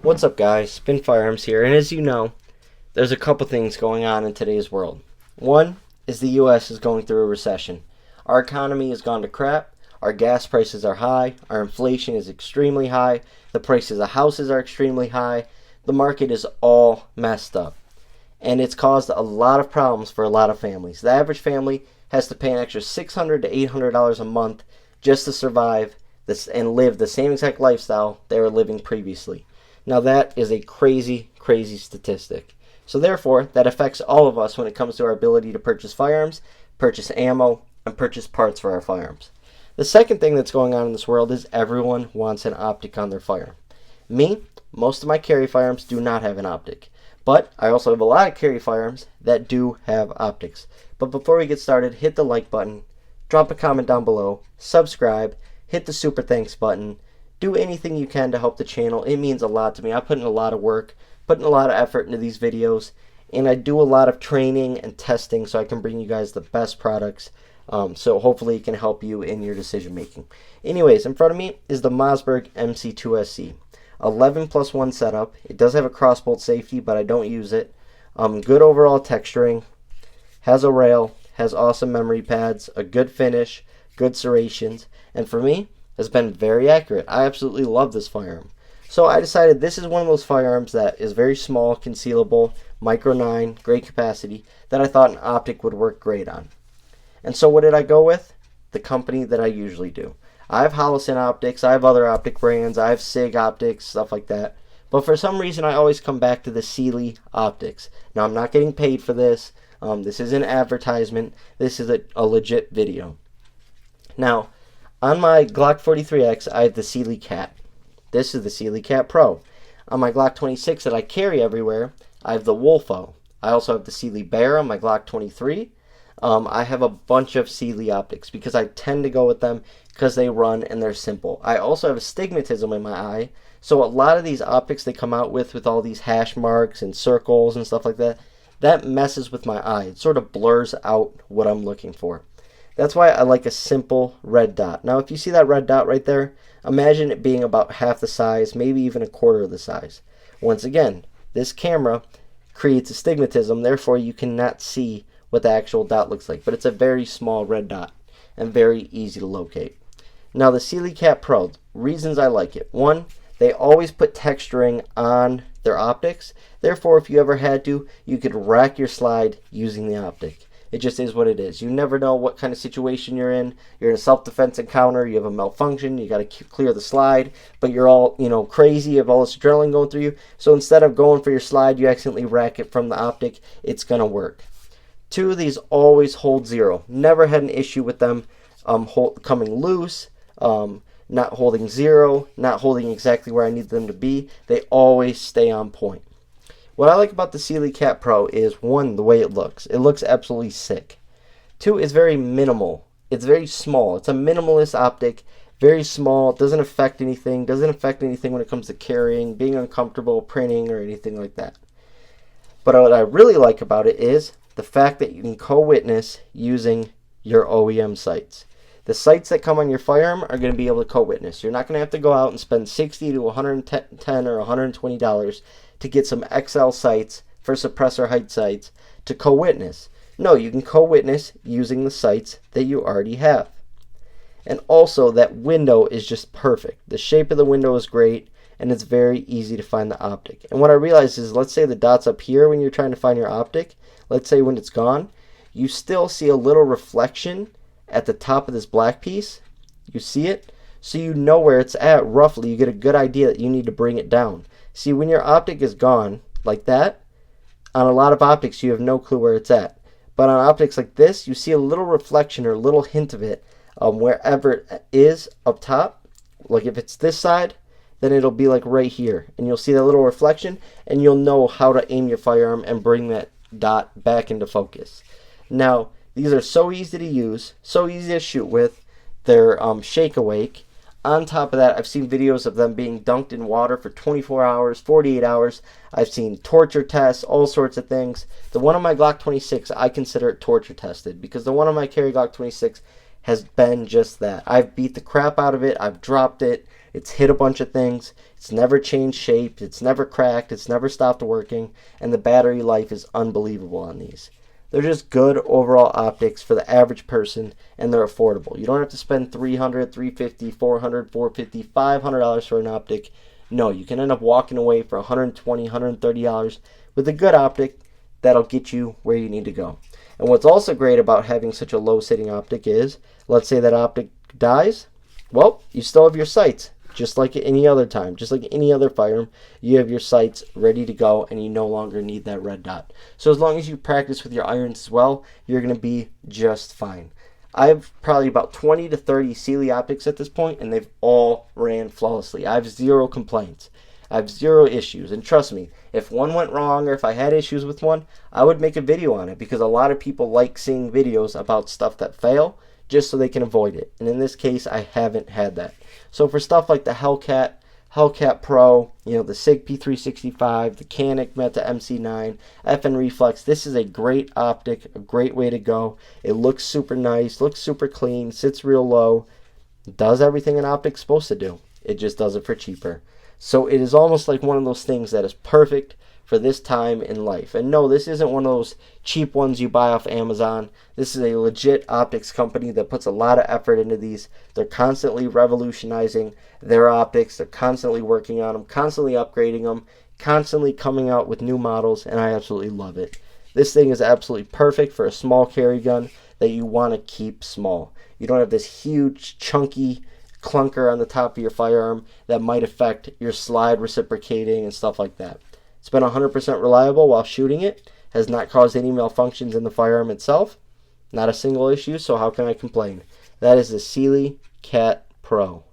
What's up, guys? Spin Firearms here, and as you know, there's a couple things going on in today's world. One is the U.S. is going through a recession. Our economy has gone to crap, our gas prices are high, our inflation is extremely high, the prices of houses are extremely high, the market is all messed up. And it's caused a lot of problems for a lot of families. The average family has to pay an extra $600 to $800 a month just to survive this and live the same exact lifestyle they were living previously. Now that is a crazy, crazy statistic. So therefore, that affects all of us when it comes to our ability to purchase firearms, purchase ammo, and purchase parts for our firearms. The second thing that's going on in this world is everyone wants an optic on their firearm. Me, most of my carry firearms do not have an optic. But I also have a lot of carry firearms that do have optics. But before we get started, hit the like button, drop a comment down below, subscribe, hit the super thanks button. Do anything you can to help the channel. It means a lot to me. I put in a lot of work, put in a lot of effort into these videos, and I do a lot of training and testing so I can bring you guys the best products. So hopefully it can help you in your decision making. Anyways, in front of me is the Mossberg MC2SC. 11+1 setup. It does have a crossbolt safety, but I don't use it. Good overall texturing. Has a rail. Has awesome memory pads. A good finish. Good serrations. And for me, has been very accurate. I absolutely love this firearm. So I decided this is one of those firearms that is very small, concealable, micro 9, great capacity, that I thought an optic would work great on. And so what did I go with? The company that I usually do. I have Holosun optics, I have other optic brands, I have SIG optics, stuff like that. But for some reason I always come back to the Cyelee optics. Now I'm not getting paid for this. This isn't advertisement. This is a legit video. Now, on my Glock 43X, I have the Cyelee Cat. This is the Cyelee Cat Pro. On my Glock 26 that I carry everywhere, I have the Wolfo. I also have the Cyelee Bear on my Glock 23. I have a bunch of Cyelee optics because I tend to go with them because they run and they're simple. I also have astigmatism in my eye, so a lot of these optics they come out with all these hash marks and circles and stuff like that, that messes with my eye. It sort of blurs out what I'm looking for. That's why I like a simple red dot. Now, if you see that red dot right there, imagine it being about half the size, maybe even a quarter of the size. Once again, this camera creates astigmatism, therefore you cannot see what the actual dot looks like. But it's a very small red dot and very easy to locate. Now, the Cyelee Cat Pro, reasons I like it. One, they always put texturing on their optics. Therefore, if you ever had to, you could rack your slide using the optic. It just is what it is. You never know what kind of situation you're in. You're in a self-defense encounter. You have a malfunction. You got to clear the slide, but you're all, crazy. You have all this adrenaline going through you. So instead of going for your slide, you accidentally rack it from the optic. It's going to work. Two, these always hold zero. Never had an issue with them coming loose, not holding zero, not holding exactly where I need them to be. They always stay on point. What I like about the Cyelee Cat Pro is, one, the way it looks. It looks absolutely sick. Two, it's very minimal. It's very small. It's a minimalist optic, very small. It doesn't affect anything. Doesn't affect anything when it comes to carrying, being uncomfortable, printing, or anything like that. But what I really like about it is the fact that you can co-witness using your OEM sights. The sights that come on your firearm are going to be able to co-witness. You're not going to have to go out and spend $60 to $110 or $120 to get some XL sights for suppressor height sights to co-witness. No, you can co-witness using the sights that you already have. And also, that window is just perfect. The shape of the window is great, and it's very easy to find the optic. And what I realized is, let's say the dot's up here when you're trying to find your optic. Let's say when it's gone, you still see a little reflection at the top of this black piece. You see it? So you know where it's at roughly. You get a good idea that you need to bring it down. See, when your optic is gone like that, on a lot of optics you have no clue where it's at. But on optics like this, you see a little reflection or a little hint of it wherever it is up top. Like if it's this side, then it'll be like right here. And you'll see that little reflection, and you'll know how to aim your firearm and bring that dot back into focus. Now, these are so easy to use, so easy to shoot with. They're shake awake. On top of that, I've seen videos of them being dunked in water for 24 hours, 48 hours. I've seen torture tests, all sorts of things. The one on my Glock 26, I consider it torture tested because the one on my carry Glock 26 has been just that. I've beat the crap out of it. I've dropped it. It's hit a bunch of things. It's never changed shape. It's never cracked. It's never stopped working. And the battery life is unbelievable on these. They're just good overall optics for the average person, and they're affordable. You don't have to spend $300, $350, $400, $450, $500 for an optic. No, you can end up walking away for $120, $130 with a good optic that'll get you where you need to go. And what's also great about having such a low sitting optic is, let's say that optic dies, well, you still have your sights. Just like any other time, just like any other firearm, you have your sights ready to go and you no longer need that red dot. So as long as you practice with your irons as well, you're going to be just fine. I have probably about 20 to 30 Cyelee optics at this point, and they've all ran flawlessly. I have zero complaints. I have zero issues. And trust me, if one went wrong or if I had issues with one, I would make a video on it, because a lot of people like seeing videos about stuff that fail just so they can avoid it. And in this case, I haven't had that. So for stuff like the Hellcat Pro, the SIG P365, the Canik Meta MC9, FN Reflex, this is a great optic, a great way to go. It looks super nice, looks super clean, sits real low, does everything an optic's supposed to do. It just does it for cheaper. So it is almost like one of those things that is perfect for this time in life. And no, this isn't one of those cheap ones you buy off Amazon. This is a legit optics company that puts a lot of effort into these. They're constantly revolutionizing their optics. They're constantly working on them, constantly upgrading them, constantly coming out with new models, and I absolutely love it. This thing is absolutely perfect for a small carry gun that you want to keep small. You don't have this huge, chunky clunker on the top of your firearm that might affect your slide reciprocating and stuff like that. It's been 100% reliable while shooting it, has not caused any malfunctions in the firearm itself, not a single issue, so how can I complain? That is the Cyelee Cat Pro.